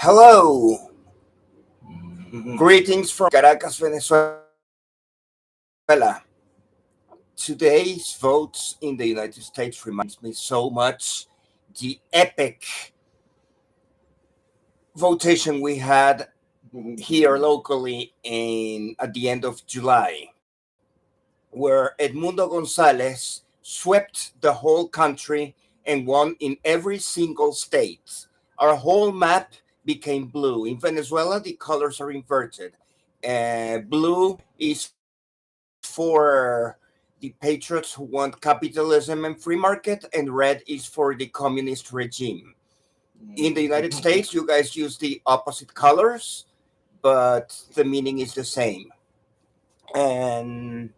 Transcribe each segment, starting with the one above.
Hello, greetings from Caracas, Venezuela. Today's votes in the United States reminds me so much the epic votation we had here locally at the end of July, where Edmundo Gonzalez swept the whole country and won in every single state. Our whole map became blue. In Venezuela, the colors are inverted. Blue is for the patriots who want capitalism and free market, and red is for the communist regime. In the United States, you guys use the opposite colors, but the meaning is the same. And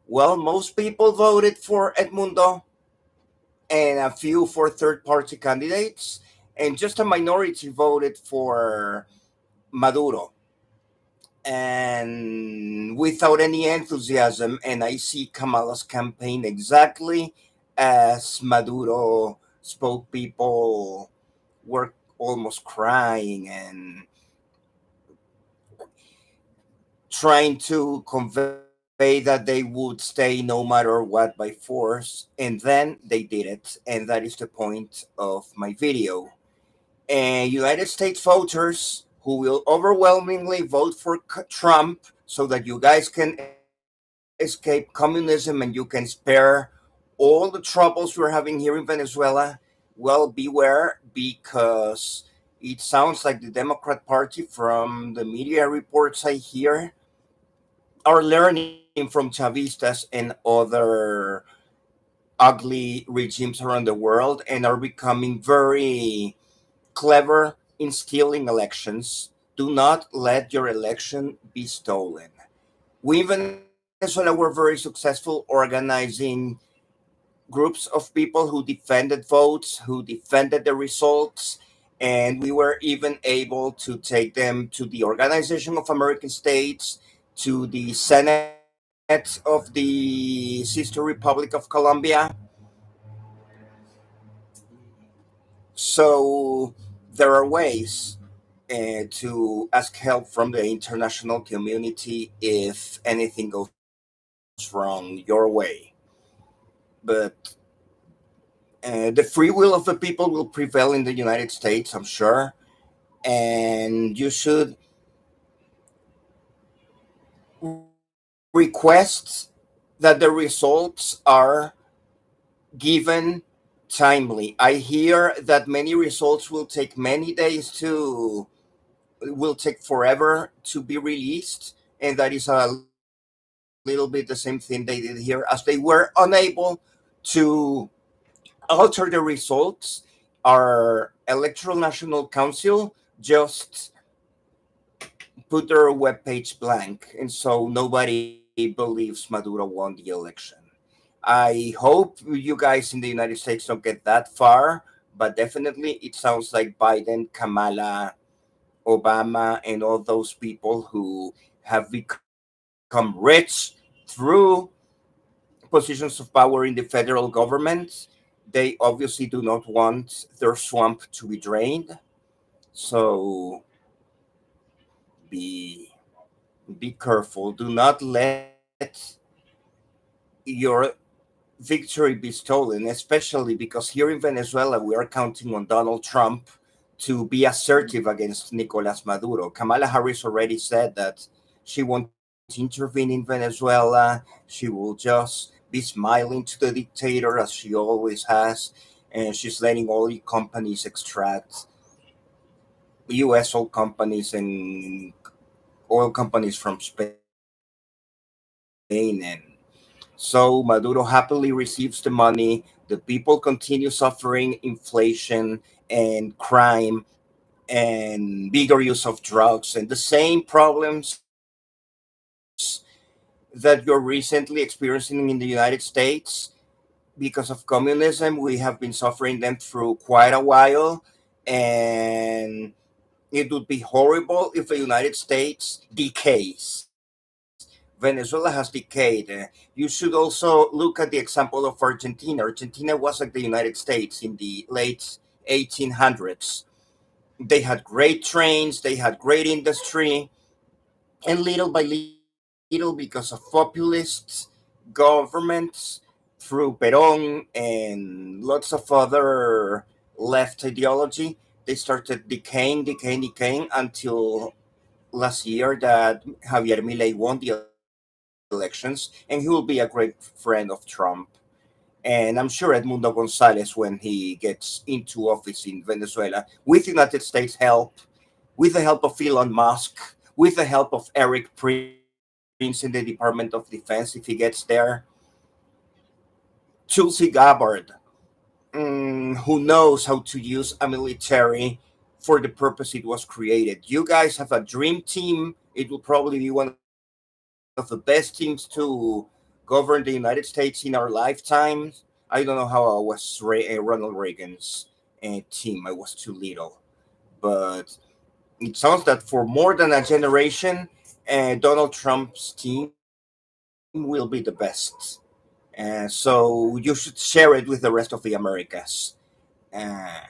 well, most people voted for Edmundo and a few for third party candidates, and just a minority voted for Maduro. And without any enthusiasm, and I see Kamala's campaign exactly as Maduro spoke. People were almost crying and trying to convey that they would stay no matter what by force, and then they did it, and that is the point of my video. And United States voters who will overwhelmingly vote for Trump so that you guys can escape communism and you can spare all the troubles we're having here in Venezuela, well, beware, because it sounds like the Democrat Party, from the media reports I hear, are learning from Chavistas and other ugly regimes around the world and are becoming very clever in stealing elections. Do not let your election be stolen. We in Venezuela were very successful organizing groups of people who defended votes, who defended the results, and we were even able to take them to the Organization of American States, to the Senate of the Sister Republic of Colombia. So there are ways to ask help from the international community if anything goes wrong your way. But the free will of the people will prevail in the United States, I'm sure. And you should request that the results are given timely. I hear that many results will take many days will take forever to be released, and that is a little bit the same thing they did here, as they were unable to alter the results. Our Electoral National Council just put their webpage blank, and so nobody believes Maduro won the election. I hope you guys in the United States don't get that far, but definitely it sounds like Biden, Kamala, Obama, and all those people who have become rich through positions of power in the federal government, they obviously do not want their swamp to be drained. So be careful. Do not let your victory be stolen, especially because here in Venezuela we are counting on Donald Trump to be assertive against Nicolas Maduro. Kamala Harris already said that she won't intervene in Venezuela. She will just be smiling to the dictator as she always has, and she's letting all the companies extract US oil companies and oil companies from Spain. And so Maduro happily receives the money. The people continue suffering inflation and crime and bigger use of drugs and the same problems that you're recently experiencing in the United States because of communism. We have been suffering them through quite a while, and it would be horrible if the United States decays. Venezuela has decayed. You should also look at the example of Argentina. Argentina was like the United States in the late 1800s. They had great trains, they had great industry, and little by little, because of populist governments through Perón and lots of other left ideology, they started decaying until last year that Javier Milei won the elections, and he will be a great friend of Trump. And I'm sure Edmundo Gonzalez, when he gets into office in Venezuela, with United States help, with the help of Elon Musk, with the help of Eric Prince in the Department of Defense, if he gets there, Tulsi Gabbard, who knows how to use a military for the purpose it was created. You guys have a dream team. It will probably be one of the best teams to govern the United States in our lifetimes. I don't know how I was Ronald Reagan's team. I was too little. But it sounds that for more than a generation, Donald Trump's team will be the best. So you should share it with the rest of the Americas. Uh,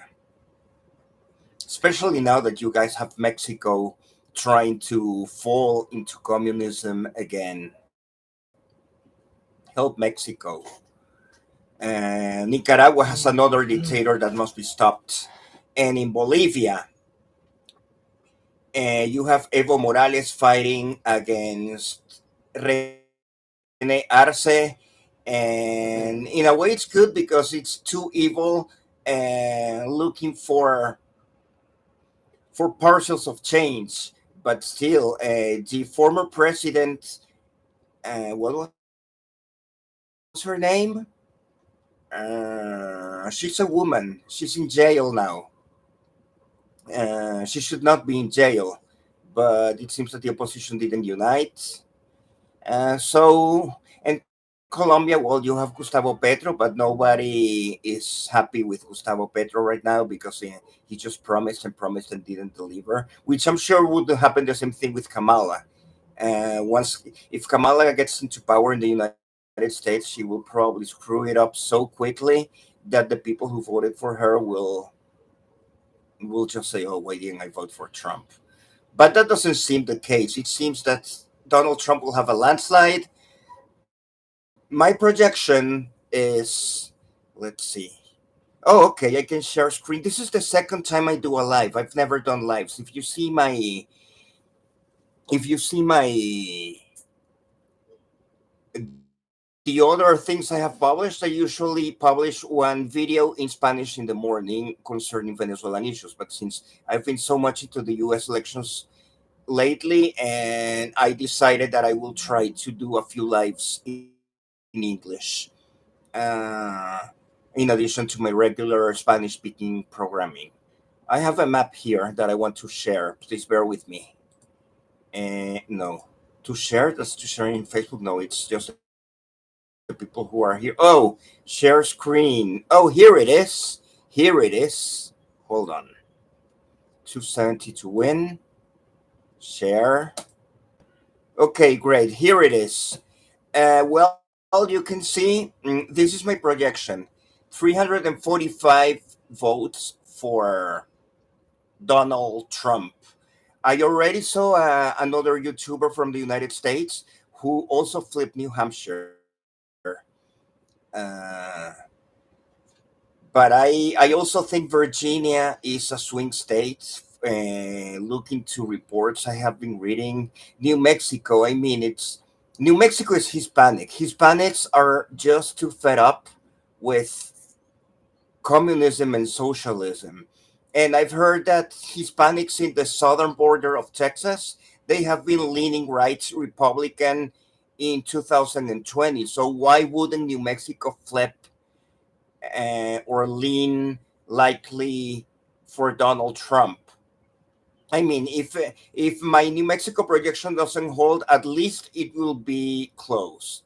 Especially now that you guys have Mexico trying to fall into communism again. Help Mexico. Nicaragua has another dictator that must be stopped. And in Bolivia, you have Evo Morales fighting against Rene Arce. And in a way, it's good because it's too evil and looking for parcels of change. But still, the former president, what was her name? She's a woman. She's in jail now. She should not be in jail, but it seems that the opposition didn't unite. And Colombia, well, you have Gustavo Petro, but nobody is happy with Gustavo Petro right now because he just promised and didn't deliver, which I'm sure would happen the same thing with Kamala. Once, if Kamala gets into power in the United States, she will probably screw it up so quickly that the people who voted for her will just say, "Oh, why didn't I vote for Trump?" But that doesn't seem the case. It seems that Donald Trump will have a landslide. My projection is, let's see. Oh, okay, I can share screen. This is the second time I do a live. I've never done lives. If you see my the other things I have published, I usually publish one video in Spanish in the morning concerning Venezuelan issues. But since I've been so much into the US elections lately, and I decided that I will try to do a few lives in English. In addition to my regular Spanish speaking programming. I have a map here that I want to share. Please bear with me. No. To share? That's to share in Facebook? No, it's just the people who are here. Oh, share screen. Oh, here it is. Here it is. Hold on. 270 to win. Share. Okay, great. Here it is. Well, you can see this is my projection 345 votes for Donald Trump. I already saw another YouTuber from the United States who also flipped New Hampshire. Uh, but I also think Virginia is a swing state. Looking to reports I have been reading, New Mexico. I mean, it's New Mexico is Hispanic. Hispanics are just too fed up with communism and socialism. And I've heard that Hispanics in the southern border of Texas, they have been leaning right Republican in 2020. So why wouldn't New Mexico flip or lean likely for Donald Trump? I mean, if my New Mexico projection doesn't hold, at least it will be close.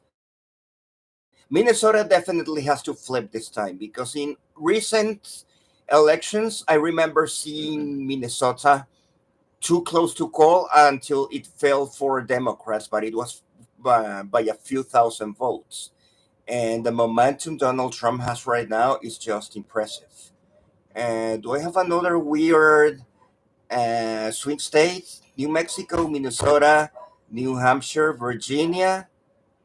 Minnesota definitely has to flip this time because in recent elections, I remember seeing Minnesota too close to call until it fell for Democrats, but it was by a few thousand votes. And the momentum Donald Trump has right now is just impressive. And do I have another weird? swing states: New Mexico, Minnesota, New Hampshire, Virginia.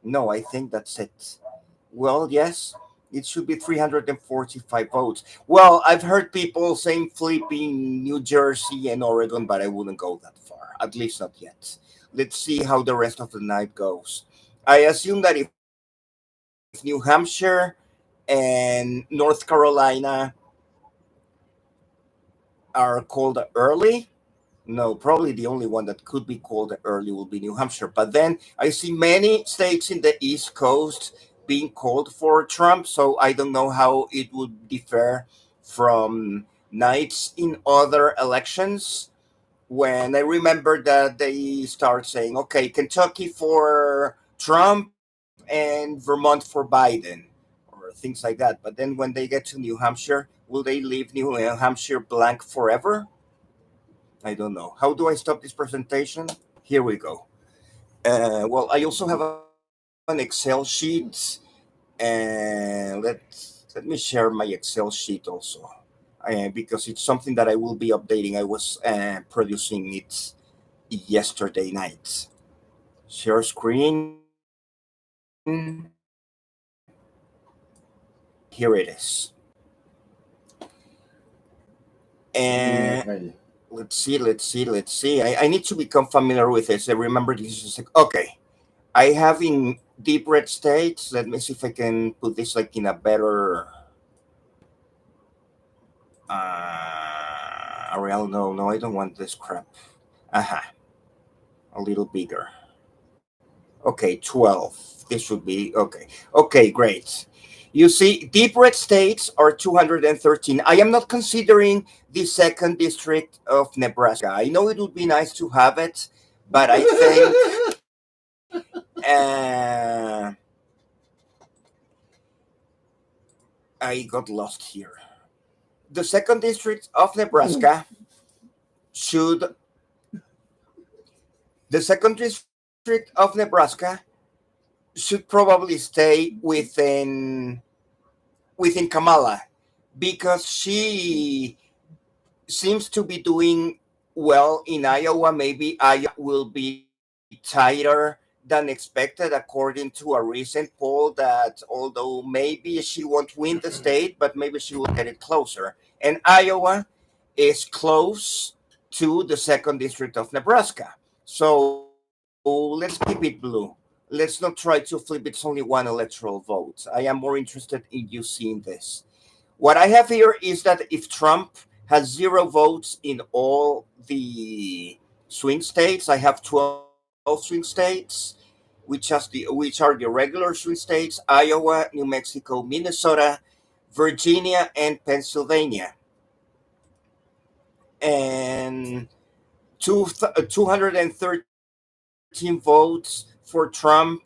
No, I think that's it. Well, yes, it should be 345 votes. Well, I've heard people saying flipping New Jersey and Oregon, but I wouldn't go that far, at least not yet. Let's see how the rest of the night goes. I assume that if New Hampshire and North Carolina are called early, no, probably the only one that could be called early will be New Hampshire. But then I see many states in the East Coast being called for Trump, so I don't know how it would differ from nights in other elections. When I remember that they start saying, okay, Kentucky for Trump and Vermont for Biden, or things like that. But then when they get to New Hampshire, will they leave New Hampshire blank forever? I don't know. How do I stop this presentation? Here we go. Well, I also have an Excel sheet, and let me share my Excel sheet also, because it's something that I will be updating. I was producing it yesterday night. Share screen. Here it is. And let's see. I need to become familiar with this. I remember this is like, okay. I have in deep red states. Let me see if I can put this like in a better Arial. No, I don't want this crap. A little bigger. Okay, 12. This should be okay. Okay, great. You see, deep red states are 213. I am not considering the second district of Nebraska. I know it would be nice to have it, but I think I got lost here. The second district of Nebraska should the second district of Nebraska should probably stay within Kamala, because she seems to be doing well in Iowa. Maybe Iowa will be tighter than expected, according to a recent poll, that although maybe she won't win the state, but maybe she will get it closer. And Iowa is close to the second district of Nebraska. So let's keep it blue. Let's not try to flip it's only one electoral vote. I am more interested in you seeing this. What I have here is that if Trump has 0 votes in all the swing states, I have 12 swing states, which are the regular swing states: Iowa, New Mexico, Minnesota, Virginia, and Pennsylvania. And 213 votes for Trump,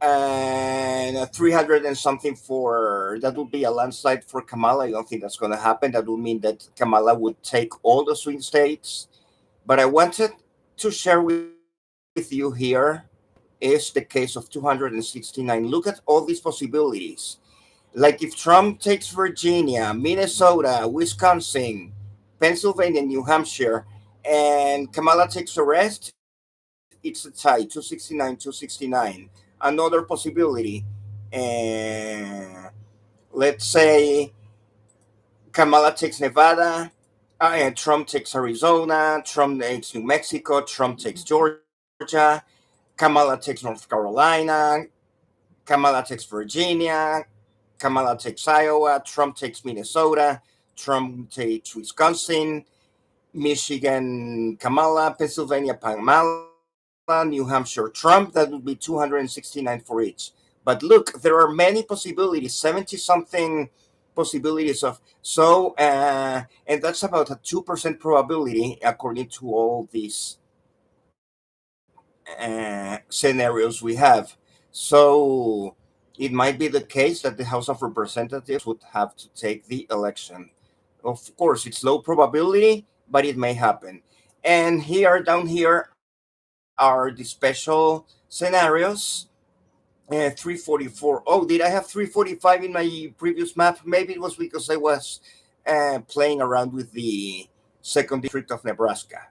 and 300 and something that would be a landslide for Kamala. I don't think that's going to happen. That would mean that Kamala would take all the swing states. But I wanted to share with you here is the case of 269. Look at all these possibilities. Like if Trump takes Virginia, Minnesota, Wisconsin, Pennsylvania, New Hampshire, and Kamala takes the rest, it's a tie, 269. Another possibility, uh, let's say Kamala takes Nevada, and Trump takes Arizona, Trump takes New Mexico, Trump takes Georgia, Kamala takes North Carolina, Kamala takes Virginia, Kamala takes Iowa, Trump takes Minnesota, Trump takes Wisconsin, Michigan, Kamala, Pennsylvania, Kamala, New Hampshire, Trump. That would be 269 for each. But look, there are many possibilities, 70 something possibilities of and that's about a 2% probability according to all these scenarios we have. So it might be the case that the House of Representatives would have to take the election. Of course, it's low probability, but it may happen. And here, down here, are the special scenarios. 344. Oh, did I have 345 in my previous map? Maybe it was because I was playing around with the second district of Nebraska.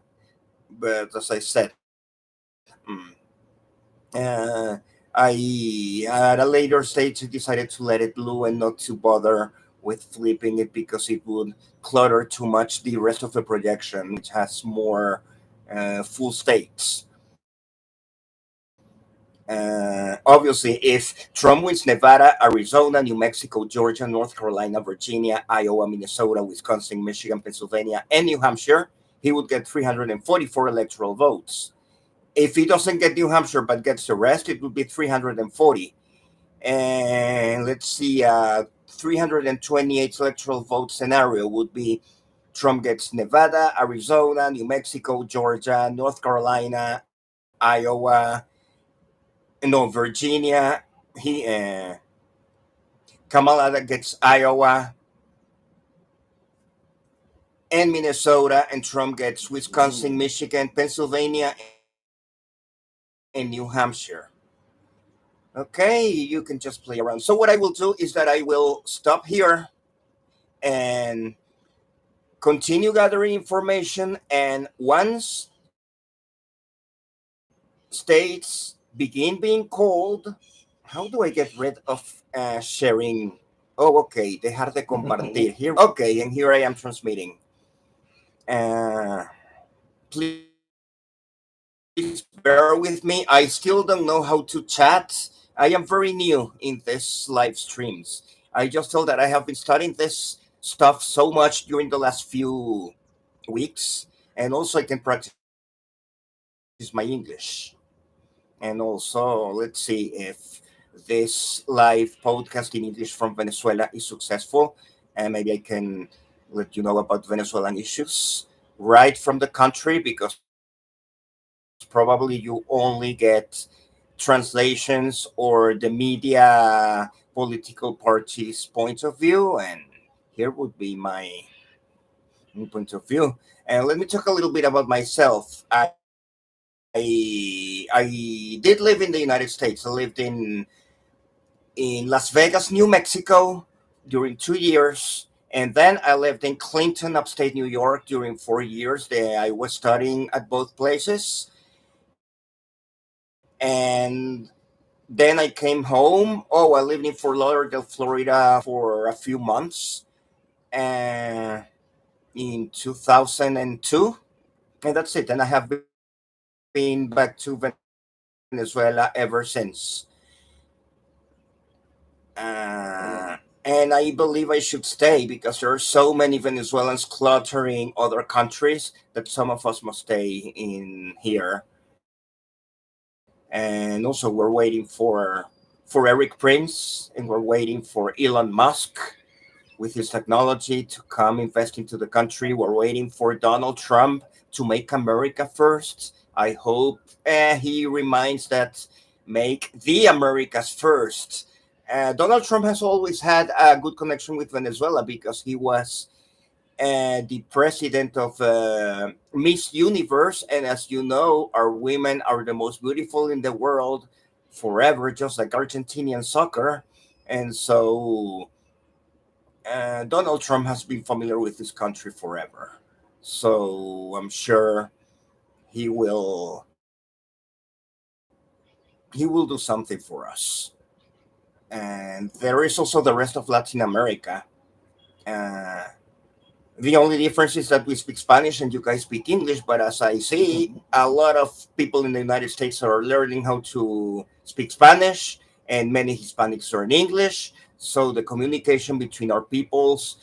But as I said, uh, I at a later stage decided to let it blue and not to bother with flipping it because it would clutter too much the rest of the projection, which has more full states. Obviously, if Trump wins Nevada, Arizona, New Mexico, Georgia, North Carolina, Virginia, Iowa, Minnesota, Wisconsin, Michigan, Pennsylvania, and New Hampshire, he would get 344 electoral votes. If he doesn't get New Hampshire but gets the rest, it would be 340. And let's see, 328 electoral vote scenario would be Trump gets Nevada, Arizona, New Mexico, Georgia, North Carolina, Iowa, no, Virginia. He Kamala gets Iowa and Minnesota, and Trump gets Wisconsin, Michigan, Pennsylvania, and New Hampshire. Okay, you can just play around. So what I will do is that I will stop here and continue gathering information, and once states begin being called, how do I get rid of sharing? Oh, okay, dejar de compartir. Here, okay, and here I am transmitting. Please bear with me. I still don't know how to chat. I am very new in this live streams. I just feel that I have been studying this stuff so much during the last few weeks, and also I can practice my English. And also, let's see if this live podcast in English from Venezuela is successful, and maybe I can let you know about Venezuelan issues right from the country, because probably you only get translations or the media political parties' points of view, and here would be my point of view. And let me talk a little bit about myself. I did live in the United States. I lived in Las Vegas, New Mexico during 2 years. And then I lived in Clinton, upstate New York during 4 years. I was studying at both places. And then I came home. Oh, I lived in Fort Lauderdale, Florida for a few months in 2002. And that's it. And I have been back to Venezuela ever since. And I believe I should stay because there are so many Venezuelans cluttering other countries that some of us must stay in here. And also, we're waiting for Eric Prince, and we're waiting for Elon Musk with his technology to come invest into the country. We're waiting for Donald Trump to make America first. I hope he reminds that make the Americas first. Donald Trump has always had a good connection with Venezuela because he was the president of Miss Universe. And as you know, our women are the most beautiful in the world forever, just like Argentinian soccer. And so Donald Trump has been familiar with this country forever. So I'm sure he will do something for us. And there is also the rest of Latin America. Uh, the only difference is that we speak Spanish and you guys speak English. But as I see, a lot of people in the United States are learning how to speak Spanish, and many Hispanics learn English. So the communication between our peoples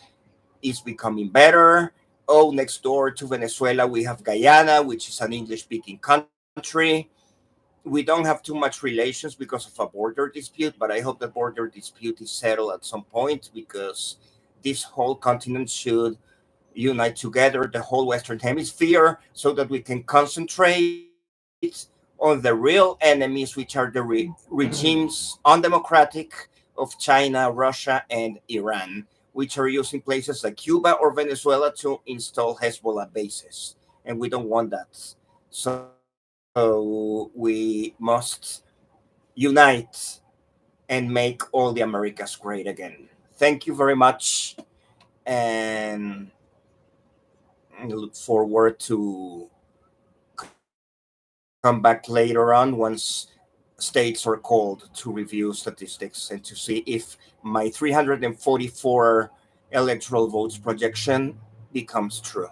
is becoming better. Oh, next door to Venezuela, we have Guyana, which is an English speaking country. We don't have too much relations because of a border dispute, but I hope the border dispute is settled at some point, because this whole continent should unite together, the whole Western Hemisphere, so that we can concentrate on the real enemies, which are the regimes undemocratic of China, Russia, and Iran, which are using places like Cuba or Venezuela to install Hezbollah bases. And we don't want that. So we must unite and make all the Americas great again. Thank you very much. And look forward to come back later on once states are called to review statistics and to see if my 344 electoral votes projection becomes true.